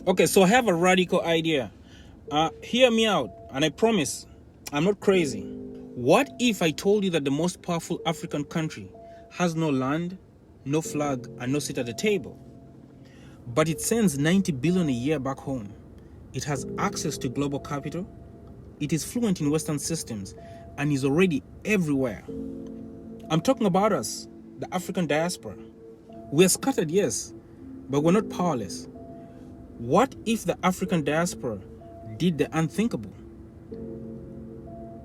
Okay, so I have a radical idea. Hear me out, and I promise I'm not crazy. What if I told you that the most powerful African country has no land, no flag, and no seat at the table? But it sends 90 billion a year back home. It has access to global capital. It is fluent in Western systems and is already everywhere. I'm talking about us, the African diaspora. We're scattered, yes, but we're not powerless. What if the African diaspora did the unthinkable?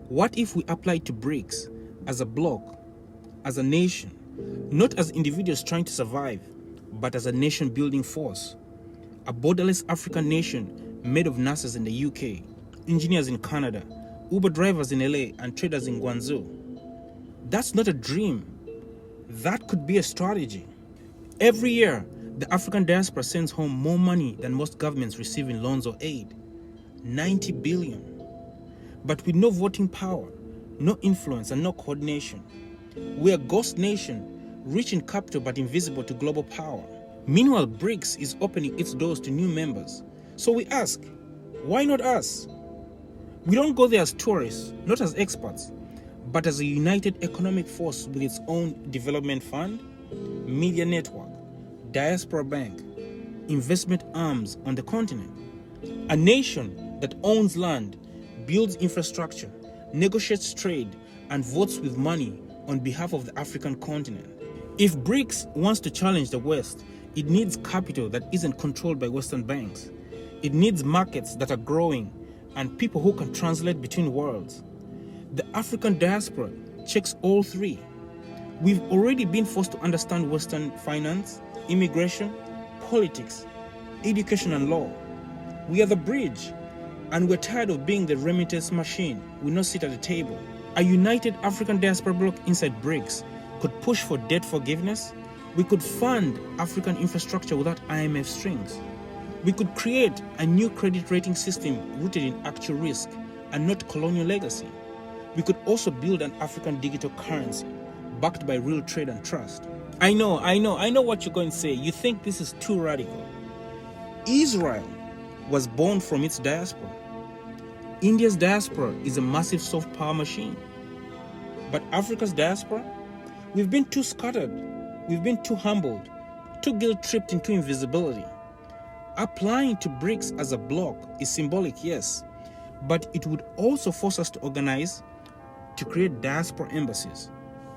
What if we applied to BRICS as a bloc, as a nation, not as individuals trying to survive, but as a nation-building force? A borderless African nation made of nurses in the UK, engineers in Canada, Uber drivers in LA, and traders in Guangzhou. That's not a dream. That could be a strategy. Every year, the African diaspora sends home more money than most governments receive in loans or aid. 90 billion. But with no voting power, no influence, and no coordination. We're a ghost nation, rich in capital but invisible to global power. Meanwhile, BRICS is opening its doors to new members. So we ask, why not us? We don't go there as tourists, not as experts, but as a united economic force with its own development fund, media network, diaspora bank, investment arms on the continent. A nation that owns land, builds infrastructure, negotiates trade, and votes with money on behalf of the African continent. If BRICS wants to challenge the West, it needs capital that isn't controlled by Western banks. It needs markets that are growing and people who can translate between worlds. The African diaspora checks all three. We've already been forced to understand Western finance, immigration, politics, education, and law. We are the bridge, and we're tired of being the remittance machine with no seat at the table. A united African diaspora bloc inside BRICS could push for debt forgiveness. We could fund African infrastructure without IMF strings. We could create a new credit rating system rooted in actual risk and not colonial legacy. We could also build an African digital currency backed by real trade and trust. I know what you're going to say. You think this is too radical. Israel was born from its diaspora. India's diaspora is a massive soft power machine. But Africa's diaspora? We've been too scattered. We've been too humbled, too guilt-tripped into invisibility. Applying to BRICS as a bloc is symbolic, yes, but it would also force us to organize, to create diaspora embassies,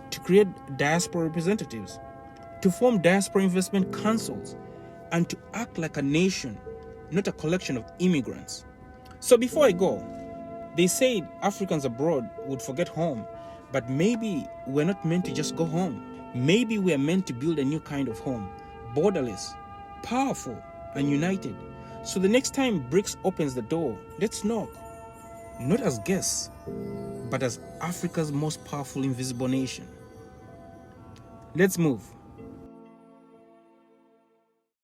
to create diaspora representatives, to form diaspora investment councils, and to act like a nation, not a collection of immigrants. So before I go, they said Africans abroad would forget home, but maybe we're not meant to just go home. Maybe we are meant to build a new kind of home, borderless, powerful, and united. So the next time BRICS opens the door, let's knock. Not as guests, but as Africa's most powerful invisible nation. Let's move.